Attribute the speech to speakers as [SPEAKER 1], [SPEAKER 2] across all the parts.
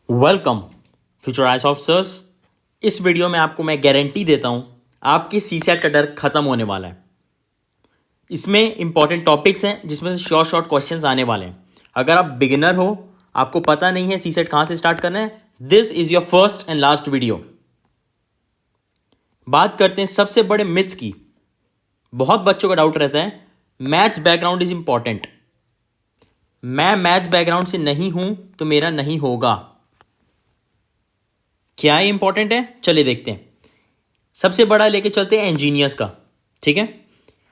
[SPEAKER 1] Welcome futurise officers. इस video में आपको मैं गारंटी देता हूं आपके सीसेट का डर खत्म होने वाला है। इसमें इंपॉर्टेंट टॉपिक्स हैं जिसमें से शॉर्ट क्वेश्चंस आने वाले हैं। अगर आप बिगिनर हो, आपको पता नहीं है सीसेट कहां से स्टार्ट करना है, this is your first and last video. बात करते हैं सबसे बड़े मिथ्स की। बहुत बच्चों का डाउट रहता है मैथ्स बैकग्राउंड इज इंपॉर्टेंट। मैं मैथ्स बैकग्राउंड से नहीं हूं तो मेरा नहीं होगा। क्या ये इंपॉर्टेंट है, चलिए देखते हैं। सबसे बड़ा लेके चलते हैं इंजीनियर्स का। ठीक है,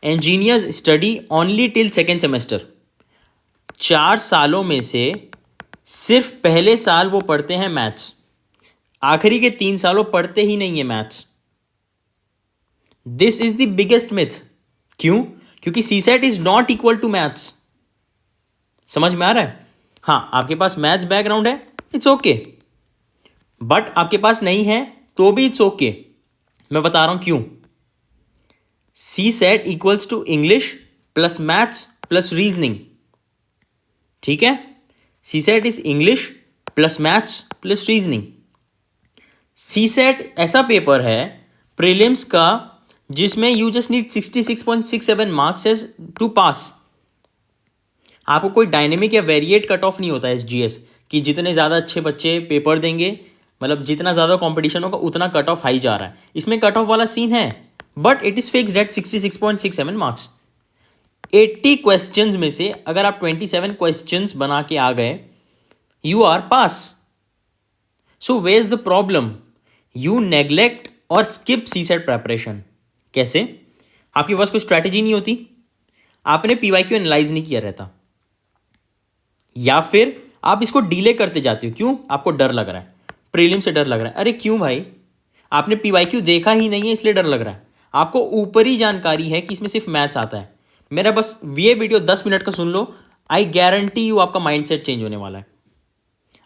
[SPEAKER 1] engineers study only till second semester. 4 सालों में से सिर्फ पहले साल वो पढ़ते हैं मैथ्स, आखिरी के 3 सालों पढ़ते ही नहीं है maths. This is the biggest myth. क्यों? क्योंकि CSAT is not equal to maths. समझ में आ रहा है? हाँ, आपके पास मैथ्स बैकग्राउंड है, इट्स ओके, बट आपके पास नहीं है तो भी इट्स ओके। मैं बता रहा हूं क्यों। C set equals to English plus maths plus reasoning. ठीक है, C set is English plus maths plus reasoning. C set ऐसा पेपर है प्रीलिम्स का जिसमें you just need 66.67 marks to pass. आपको कोई डायनेमिक या वेरिएट कट ऑफ नहीं होता है एसजीएस कि जितने ज़्यादा अच्छे बच्चे पेपर देंगे, मतलब जितना ज़्यादा कंपटीशन होगा उतना कट ऑफ हाई जा रहा है। इसमें कट ऑफ वाला सीन है, but it is fixed at 66.67 marks. 80 questions में से अगर आप 27 क्वेश्चंस बना के आ गए, you are pass. So where is the problem? You neglect और स्किप सी सेट प्रेपरेशन। कैसे? आपके पास कोई स्ट्रैटेजी नहीं होती, आपने पीवाईक्यू एनालाइज नहीं किया रहता, या फिर आप इसको डीले करते जाते हो। क्यों? आपको डर लग रहा है, प्रीलिम से डर लग रहा है। अरे क्यों भाई? आपने पीवाईक्यू देखा ही नहीं है इसलिए डर लग रहा है। आपको ऊपरी जानकारी है कि इसमें सिर्फ मैथ्स आता है। मेरा बस ये वीडियो 10 मिनट का सुन लो, आई गारंटी यू आपका माइंडसेट चेंज होने वाला है।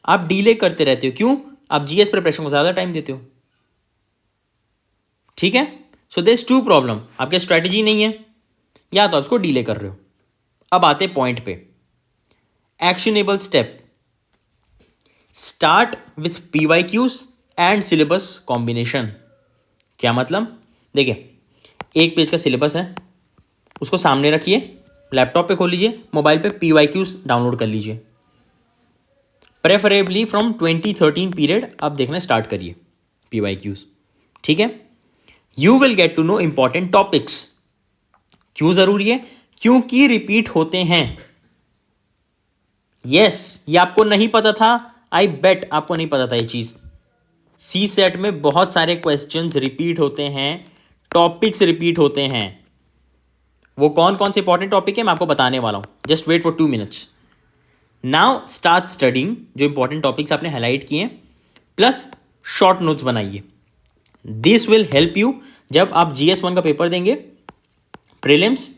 [SPEAKER 1] आप डीले करते रहते हो। क्यों? आप जीएस प्रिपरेशन को ज़्यादा टाइम देते हो। ठीक है, सो देयर इज 2 प्रॉब्लम। आपके स्ट्रैटेजी नहीं है या तो आप इसको डीले कर रहे हो। अब आते पॉइंट पे। Actionable step, start with PYQs and syllabus combination. क्या मतलब? देखिए, एक पेज का सिलेबस है, उसको सामने रखिए, लैपटॉप पे खोल लीजिए, मोबाइल पे पीवाईक्यूज डाउनलोड कर लीजिए। प्रेफरेबली फ्रॉम 2013 पीरियड अब देखना स्टार्ट करिए पीवाईक्यूज। ठीक है, you will get to know important topics. क्यों जरूरी है? क्योंकि रिपीट होते हैं। यस, ये आपको नहीं पता था, आई बेट आपको नहीं पता था ये चीज। सी सेट में बहुत सारे क्वेश्चंस रिपीट होते हैं, टॉपिक्स रिपीट होते हैं। वो कौन कौन से इंपॉर्टेंट टॉपिक है मैं आपको बताने वाला हूं। Just wait for 2 minutes. Now start studying जो इंपॉर्टेंट टॉपिक्स आपने हाईलाइट किए, प्लस शॉर्ट नोट्स बनाइए। दिस विल हेल्प यू जब आप GS1 का पेपर देंगे, प्रीलिम्स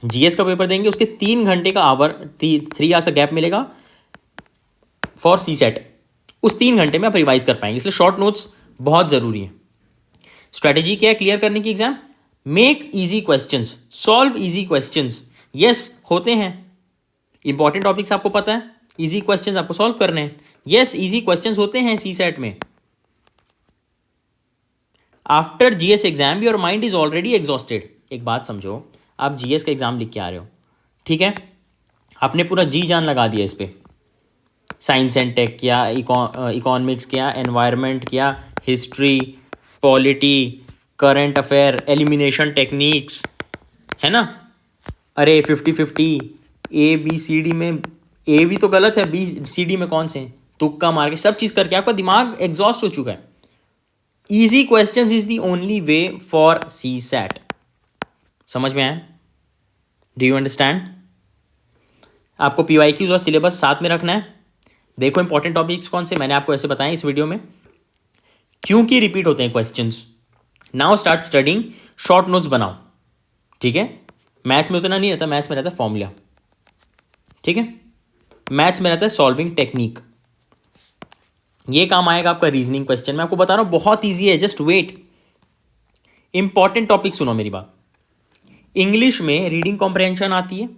[SPEAKER 1] जीएस का पेपर देंगे, उसके 3 घंटे का आवर 3 आवर्स का गैप मिलेगा फॉर सी सेट। उस 3 घंटे में आप रिवाइज कर पाएंगे, इसलिए शॉर्ट नोट्स बहुत जरूरी है। स्ट्रेटेजी क्या है क्लियर करने की exam? Make easy questions, solve easy questions. Yes, होते हैं इंपॉर्टेंट टॉपिक्स, आपको पता है, इजी क्वेश्चंस आपको सॉल्व करने हैं। यस, इजी क्वेश्चंस होते हैं सी सेट में। After GS exam your mind is already exhausted. एक बात समझो, आप जीएस का एग्जाम लिख के आ रहे हो, ठीक है, आपने पूरा जी जान लगा दिया इस पे, साइंस एंड टेक किया, इकोनॉमिक्स किया, एनवायरनमेंट किया, history, polity, current affair, elimination techniques, है ना। अरे 50-50, ABCD में ए भी तो गलत है, BCD में कौन से, तुक्का मार के सब चीज़ करके आपका दिमाग एग्जॉस्ट हो चुका है। Easy questions is the only way for CSAT. समझ में आया? Do you understand? आपको पीवाईक्यूज और सिलेबस साथ में रखना है। देखो इंपॉर्टेंट टॉपिक्स कौन से मैंने आपको ऐसे बताए इस वीडियो में, क्योंकि रिपीट होते हैं questions. Now start studying, short notes बनाओ। ठीक है, मैथ्स में उतना नहीं रहता, मैथ्स में रहता है फॉर्मूला। ठीक है, मैथ्स में रहता है सॉल्विंग टेक्निक। ये काम आएगा आपका रीजनिंग क्वेश्चन। मैं आपको बता रहा हूं बहुत ईजी है, जस्ट वेट। इंपॉर्टेंट टॉपिक सुनो मेरी बात। इंग्लिश में रीडिंग कॉम्प्रहेंशन आती है,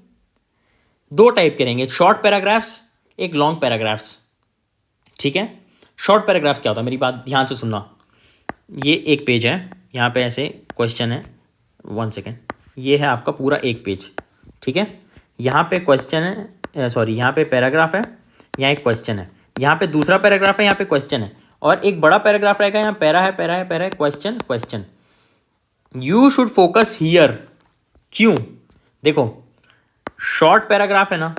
[SPEAKER 1] 2 टाइप करेंगे, एक शॉर्ट पैराग्राफ्स, एक लॉन्ग पैराग्राफ्स। ठीक है, शॉर्ट पैराग्राफ्स क्या होता है, मेरी बात ध्यान से सुनना। ये एक पेज है, यहाँ पे ऐसे क्वेश्चन है, 1 सेकेंड, ये है आपका पूरा एक पेज, ठीक है। यहाँ पे क्वेश्चन है, सॉरी यहाँ पे पैराग्राफ है, यहाँ एक क्वेश्चन है, यहाँ पे दूसरा पैराग्राफ है, यहाँ पे क्वेश्चन है, और एक बड़ा पैराग्राफ रहेगा, यहाँ पैरा है, पैरा है, पैरा है, question question. You should focus here. क्यों? देखो शॉर्ट पैराग्राफ है ना,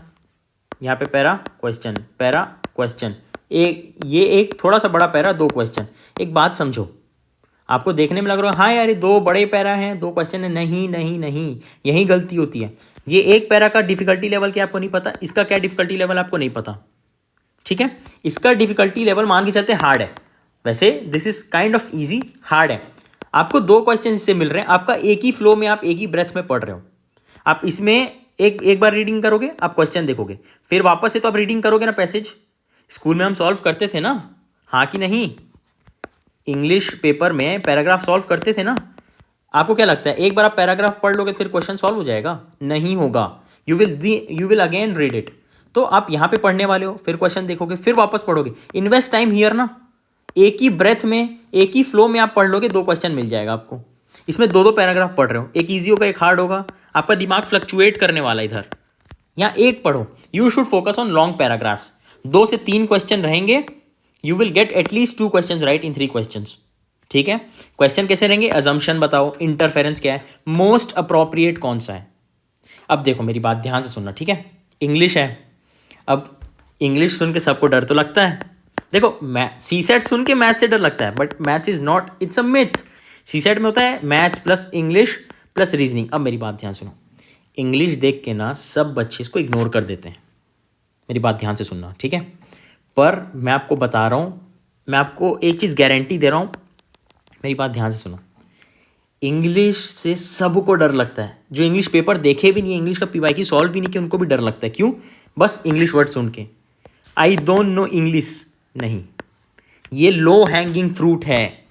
[SPEAKER 1] यहाँ पे पैरा क्वेश्चन, ये एक थोड़ा सा बड़ा पैरा, 2 क्वेश्चन। एक बात समझो, आपको देखने में लग रहा है हाँ यार ये 2 बड़े पैरा हैं, 2 क्वेश्चन है, नहीं नहीं नहीं, यही गलती होती है। ये एक पैरा का डिफिकल्टी लेवल क्या आपको नहीं पता, इसका क्या डिफिकल्टी लेवल आपको नहीं पता, ठीक है। इसका डिफिकल्टी लेवल मान के चलते हार्ड है, वैसे this is kind of easy, hard है। आपको 2 क्वेश्चन इससे मिल रहे हैं, आपका एक ही फ्लो में, आप एक ही ब्रेथ में पढ़ रहे हो। आप इसमें एक बार रीडिंग करोगे, आप क्वेश्चन देखोगे, फिर वापस से तो आप रीडिंग करोगे ना पैसेज। स्कूल में हम सॉल्व करते थे ना, हाँ कि नहीं? इंग्लिश पेपर में पैराग्राफ सॉल्व करते थे ना। आपको क्या लगता है एक बार आप पैराग्राफ पढ़ लोगे फिर क्वेश्चन सॉल्व हो जाएगा? नहीं होगा। You will again read it. तो आप यहाँ पे पढ़ने वाले हो, फिर क्वेश्चन देखोगे, फिर वापस पढ़ोगे। इन्वेस्ट टाइम हियर ना। एक ही ब्रेथ में, एक ही फ्लो में आप पढ़ लोगे, 2 क्वेश्चन मिल जाएगा आपको। इसमें 2 पैराग्राफ पढ़ रहे हो, एक ईजी होगा, एक हार्ड होगा, आपका दिमाग फ्लक्चुएट करने वाला इधर। यहाँ एक पढ़ो। You should focus on long paragraphs. 2 से 3 क्वेश्चन रहेंगे, you will get at least 2 question right in 3 question, ठीक है। क्वेश्चन कैसे रहेंगे? अजम्पशन बताओ, इंटरफेरेंस क्या है, मोस्ट अप्रोप्रिएट कौन सा है। अब देखो मेरी बात ध्यान से सुनना, ठीक है। इंग्लिश है, अब इंग्लिश सुन के सबको डर तो लगता है। देखो सीसेट सुन के मैथ से डर लगता है, but maths is not, it's a myth. CSAT में होता है maths plus English plus reasoning. अब मेरी बात ध्यान सुनो, इंग्लिश देख के ना सब बच्चे इसको इग्नोर कर देते हैं। मेरी बात ध्यान से सुनना, ठीक है। पर मैं आपको बता रहा हूँ, मैं आपको एक चीज़ गारंटी दे रहा हूँ, मेरी बात ध्यान से सुनो। इंग्लिश से सबको डर लगता है, जो इंग्लिश पेपर देखे भी नहीं है, इंग्लिश का पीवाईक्यू सॉल्व भी नहीं किया, उनको भी डर लगता है। क्यों? बस इंग्लिश वर्ड सुन के, आई डोंट नो इंग्लिश। नहीं, ये लो हैंगिंग फ्रूट है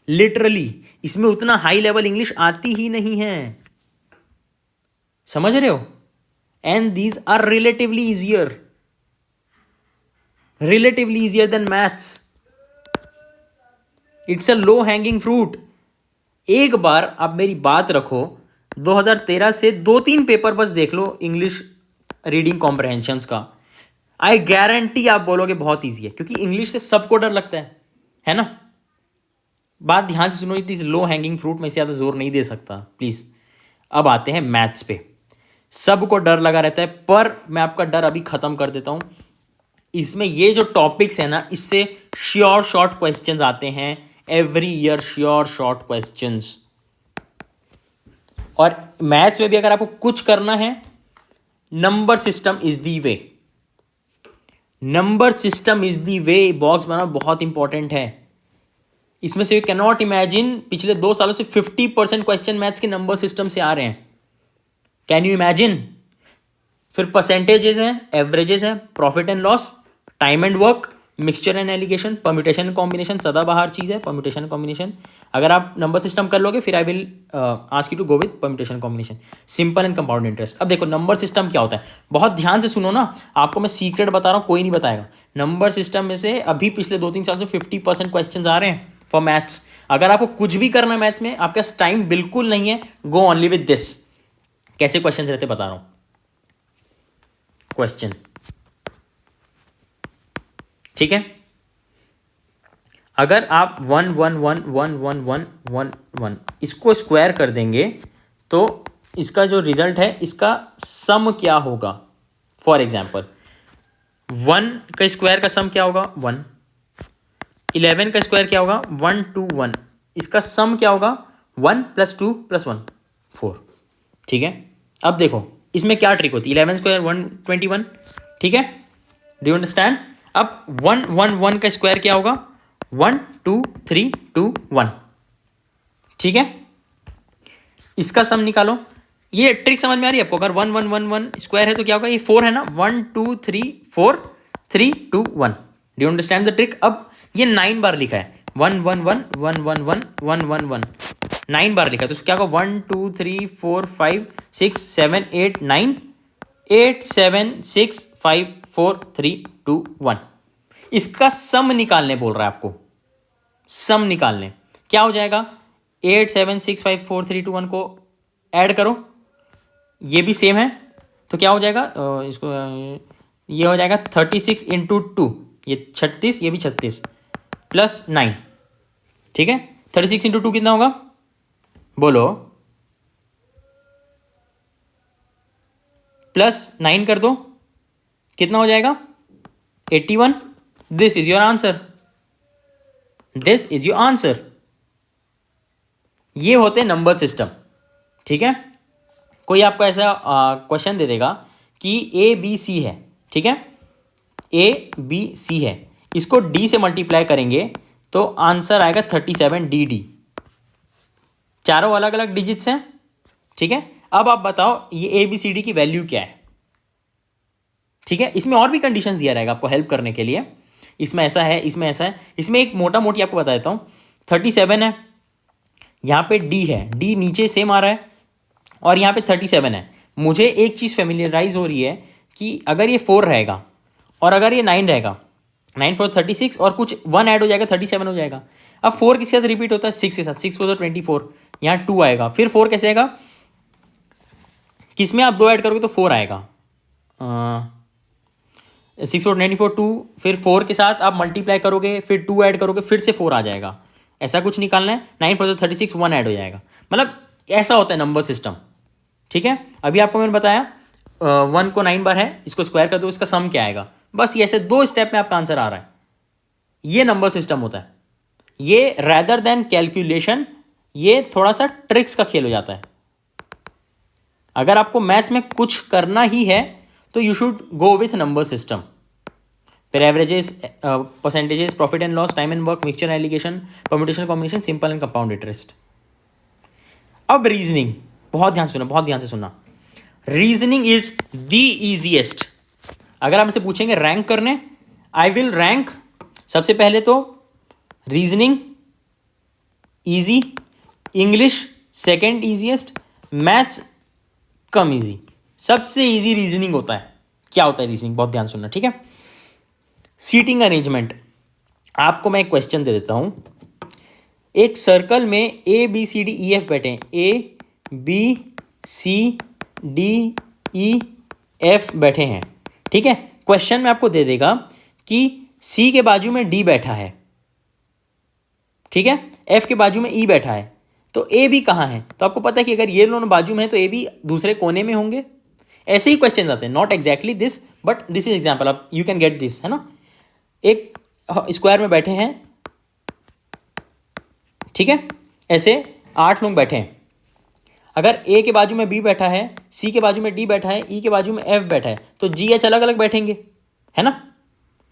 [SPEAKER 1] लिटरली। इसमें उतना हाई लेवल इंग्लिश आती ही नहीं है, समझ रहे हो? And these are relatively easier than maths. It's a low hanging fruit. एक बार आप मेरी बात रखो, 2013 से 2-3 पेपर बस देख लो इंग्लिश रीडिंग कॉम्प्रहेंशंस का, आई गारंटी आप बोलोगे बहुत ईजी है, क्योंकि इंग्लिश से सबको डर लगता है ना। बात ध्यान से सुनो, it is low hanging fruit, मैं ज़्यादा जोर नहीं दे सकता प्लीज़। अब आते हैं मैथ्स पे। सबको डर लगा रहता है, पर मैं आपका डर अभी ख़त्म कर देता हूँ। इसमें ये जो टॉपिक्स है ना, इससे श्योर शॉर्ट क्वेश्चंस आते हैं every year, sure short questions. और मैथ्स में भी अगर आपको कुछ करना है, number system is the way. Number system is the way, box बनाना बहुत इंपॉर्टेंट है। इसमें से यू कैन नॉट इमेजिन, पिछले 2 सालों से 50% क्वेश्चन मैथ्स के नंबर सिस्टम से आ रहे हैं। Can you imagine? फिर परसेंटेजेस हैं, एवरेजेस हैं, profit and loss, time and work, mixture and allegation, permutation and combination, सदाबहार चीज़ है परम्यूटेशन एंड कॉम्बिनेशन। अगर आप नंबर सिस्टम कर लोगे, फिर I will ask you to go with permutation combination, simple and compound interest. अब देखो नंबर सिस्टम क्या होता है, बहुत ध्यान से सुनो ना, आपको मैं सीक्रेट बता रहा हूँ, कोई नहीं बताएगा। नंबर सिस्टम में से अभी पिछले 2-3 साल से 50% क्वेश्चन आ रहे हैं फॉर मैथ्स। अगर आपको कुछ भी करना है मैथ्स में, आपके पास टाइम बिल्कुल नहीं है, गो ओनली विद दिस। कैसे क्वेश्चन रहते बता रहा हूं। क्वेश्चन, ठीक है। अगर आप 1 1 1 1 1 1 1 1 इसको स्क्वायर कर देंगे तो इसका जो रिजल्ट है, इसका सम क्या होगा। फॉर एग्जाम्पल 1 का स्क्वायर का सम क्या होगा 1, 11 का स्क्वायर क्या होगा 1 2 1, इसका सम क्या होगा 1 + 2 + 1 4, ठीक है। अब देखो इसमें क्या ट्रिक होती है, 11 स्क्वायर 121, ठीक है, डू यू अंडरस्टैंड। अब 1 1 1 का स्क्वायर क्या होगा 1 2 3 2 1, ठीक है। इसका सम निकालो। ये ट्रिक समझ में आ रही है आपको। अगर 1 1 1 1 स्क्वायर है तो क्या होगा, ये 4 है ना, 1 2 3 4 3 2 1, do you understand the trick. अब ये 9 बार लिखा है, 1 1 1 1 1 1 1 1 1, 9 बार लिखा है, तो क्या होगा 1 2 3 4 5 6 7 8 9 8 7 6 5 4 3 2 1। इसका सम निकालने बोल रहा है आपको, सम निकालने। क्या हो जाएगा, 8 7 6 5 4 3 2 1 को ऐड करो, ये भी सेम है तो क्या हो जाएगा, इसको ये हो जाएगा 36 इंटू 2, ये 36, ये भी 36 प्लस 9, ठीक है। 36 इंटू 2 कितना होगा, बोलो, प्लस 9 कर दो, कितना हो जाएगा 81। This is your answer, this is your answer. ये होते नंबर सिस्टम, ठीक है। कोई आपको ऐसा क्वेश्चन दे देगा कि ए बी सी है, ठीक है, ए बी सी है, इसको डी से मल्टीप्लाई करेंगे तो आंसर आएगा 37 डी डी। चारों अलग अलग डिजिट्स हैं, ठीक है। अब आप बताओ ये ए बी सी डी की वैल्यू क्या है, ठीक है। इसमें और भी कंडीशंस दिया रहेगा आपको हेल्प करने के लिए, इसमें ऐसा है, इसमें ऐसा है। इसमें एक मोटा मोटी आपको बता देता हूँ, 37 है, यहाँ पे डी है, डी नीचे सेम आ रहा है, और यहाँ पे 37 है। मुझे एक चीज़ फेमिलियराइज हो रही है कि अगर ये 4 रहेगा और अगर ये 9 रहेगा, 9 4 36 और कुछ 1 ऐड हो जाएगा 37 हो जाएगा। अब 4 किसके साथ रिपीट होता है, 6 के साथ, 6 4 24, यहाँ 2 आएगा, फिर 4 कैसे आएगा, किसमें आप 2 ऐड करोगे तो 4 आएगा, 6 4 94 2, फिर 4 के साथ आप मल्टीप्लाई करोगे, फिर 2 ऐड करोगे, फिर से 4 आ जाएगा। ऐसा कुछ निकालना है, 9 4 36 1 ऐड हो जाएगा, मतलब ऐसा होता है नंबर सिस्टम, ठीक है। अभी आपको मैंने बताया 1 को 9 बार है, इसको स्क्वायर कर दो, इसका सम क्या आएगा, बस ये ऐसे 2 स्टेप में आपका आंसर आ रहा है। ये नंबर सिस्टम होता है, ये रैदर देन कैलकुलेशन, ये थोड़ा सा ट्रिक्स का खेल हो जाता है। अगर आपको मैथ्स में कुछ करना ही है तो you should go with number system. फिर averages, percentages, profit and loss, time and work, mixture alligation, permutation combination, simple and compound interest. अब रीजनिंग, बहुत ध्यान से सुना, बहुत ध्यान से सुनना। Reasoning is the easiest. अगर आप मुझसे पूछेंगे रैंक करने, आई विल रैंक सबसे पहले तो reasoning easy, English second easiest, maths come easy, सबसे इजी रीजनिंग होता है। क्या होता है रीजनिंग, बहुत ध्यान सुनना, ठीक है। सीटिंग अरेंजमेंट, आपको मैं एक क्वेश्चन दे देता हूं। एक सर्कल में A B C D E F बैठे हैं, A B C D E F बैठे हैं, ठीक है। क्वेश्चन में आपको दे देगा कि सी के बाजू में डी बैठा है, ठीक है, एफ के बाजू में ई बैठा है, तो ए बी कहाँ है। तो आपको पता है कि अगर ये दोनों बाजू में है तो ए बी दूसरे कोने में होंगे। ऐसे ही क्वेश्चन आते हैं, not exactly this but this is example, आप यू कैन गेट दिस, है ना। एक स्क्वायर में बैठे हैं, ठीक है, ऐसे 8 लोग बैठे हैं। अगर ए के बाजू में बी बैठा है, सी के बाजू में डी बैठा है, ई के बाजू में एफ बैठा है, तो जी एच अलग अलग बैठेंगे, है ना।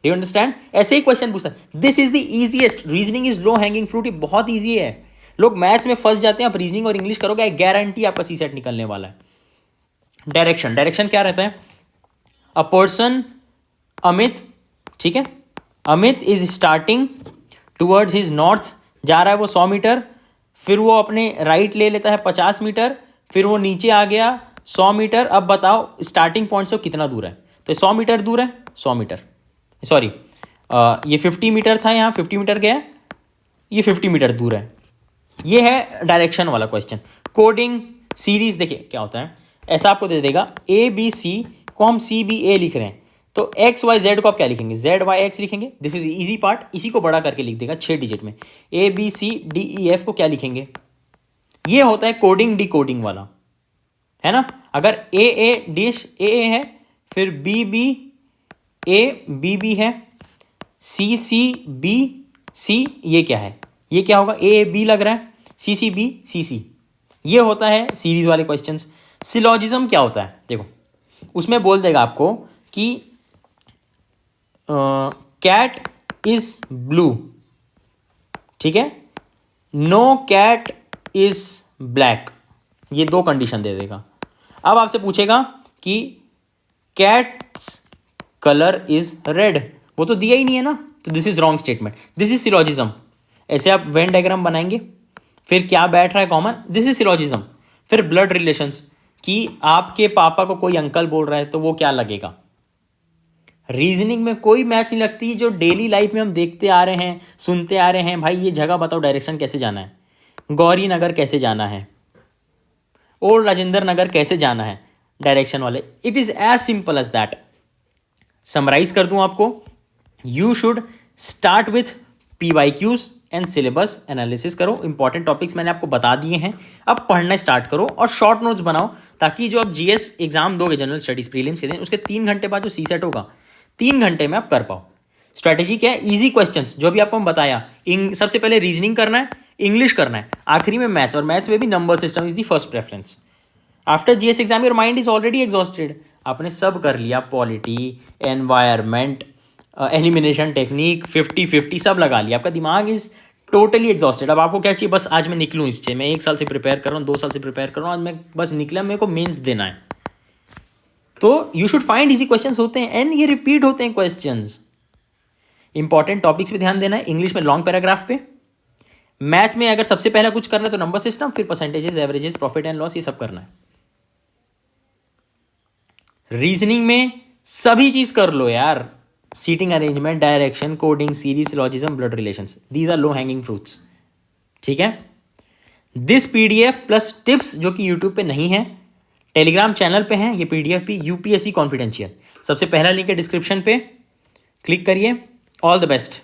[SPEAKER 1] Do you understand. ऐसे ही क्वेश्चन पूछता है। This is the easiest, reasoning is low hanging fruit, ये बहुत ईजी है। लोग मैथ्स में फंस जाते हैं, आप रीजनिंग और इंग्लिश करोगे, आई गारंटी आपका सी सेट निकलने वाला है। डायरेक्शन, डायरेक्शन क्या रहता है, अ पर्सन अमित, ठीक है, Amit is starting towards his north, जा रहा है वो 100 मीटर, फिर वो अपने राइट ले लेता है 50 मीटर, फिर वो नीचे आ गया 100 मीटर। अब बताओ स्टार्टिंग पॉइंट से कितना दूर है, तो 100 मीटर दूर है, 100 मीटर, सॉरी ये 50 मीटर था, यहाँ 50 मीटर गया, ये 50 मीटर दूर है। ये है डायरेक्शन वाला क्वेश्चन। कोडिंग सीरीज, देखिए क्या होता है, ऐसा आपको दे देगा ए बी सी को हम सी बी ए लिख रहे हैं, तो एक्स वाई जेड को आप क्या लिखेंगे, जेड वाई एक्स लिखेंगे। दिस इज इजी पार्ट, इसी को बड़ा करके लिख देगा 6 डिजिट में। A B C D E F को क्या लिखेंगे, ये होता है कोडिंग डी कोडिंग वाला, है ना। अगर ए डिश ए है, फिर B B A B B है, सी सी बी सी, ये क्या है, ये क्या होगा, ए बी लग रहा है, सी सी बी सी सी, ये होता है सीरीज वाले क्वेश्चंस। सिलॉजिज्म क्या होता है, देखो उसमें बोल देगा आपको कि कैट इज ब्लू, ठीक है, नो कैट इज ब्लैक, ये 2 कंडीशन दे देगा। अब आपसे पूछेगा कि कैट्स कलर इज रेड, वो तो दिया ही नहीं है ना, तो this is wrong statement, this is syllogism. ऐसे आप वेन डायग्राम बनाएंगे, फिर क्या बैठ रहा है कॉमन, दिस इज सिलॉजिज्म। फिर ब्लड रिलेशंस, कि आपके पापा को कोई अंकल बोल रहा है तो वो क्या लगेगा, रीजनिंग में कोई मैच नहीं लगती, जो डेली लाइफ में हम देखते आ रहे हैं, सुनते आ रहे हैं। भाई ये जगह बताओ, डायरेक्शन कैसे जाना है, गौरी नगर कैसे जाना है, ओल्ड राजेंद्र नगर कैसे जाना है, डायरेक्शन वाले। It is as simple as that. Summarise कर दूं आपको, you should start with PYQs and syllabus analysis करो। इंपॉर्टेंट टॉपिक्स मैंने आपको बता दिए हैं, अब पढ़ना स्टार्ट करो और शॉर्ट नोट्स बनाओ, ताकि जो आप GS एग्जाम दोगे, जनरल स्टडीज प्रीलिम्स के दिन, उसके 3 घंटे बाद जो CSET होगा, 3 घंटे में आप कर पाओ। स्ट्रैटेजी क्या है? इजी क्वेश्चंस जो भी आपको हम बताया, सबसे पहले रीजनिंग करना है, इंग्लिश करना है, आखिरी में मैथ्स, और मैथ्स में भी number system is the first preference. After GS exam your mind is already exhausted, आपने सब कर लिया, पॉलिटी, एनवायरमेंट, एलिमिनेशन टेक्निक, 50-50 सब लगा लिया, आपका दिमाग इज टोटली एग्जॉस्टेड। अब आपको क्या चाहिए? बस आज मैं निकलूँ इससे, मैं 1 साल से प्रिपेयर कर रहा हूँ, 2 साल से प्रिपेयर कर रहा हूँ, आज मैं बस निकला, मेरे को मेंस देना है। तो you should find easy questions होते हैं एंड ये रिपीट होते हैं क्वेश्चंस। इंपॉर्टेंट टॉपिक्स पे ध्यान देना है, इंग्लिश में लॉन्ग पैराग्राफ पे, मैथ में अगर सबसे पहला कुछ करना है तो नंबर सिस्टम, फिर percentages, averages, profit and loss, ये सब करना है। रीजनिंग में सभी चीज कर लो यार, seating arrangement, direction, coding, series, syllogism, blood relations, these are low hanging fruits. ठीक है, दिस PDF प्लस टिप्स जो कि यूट्यूब पे नहीं है, टेलीग्राम चैनल पे हैं, ये PDF भी UPSC कॉन्फिडेंशियल। सबसे पहला लिंक है डिस्क्रिप्शन पे, क्लिक करिए। All the best.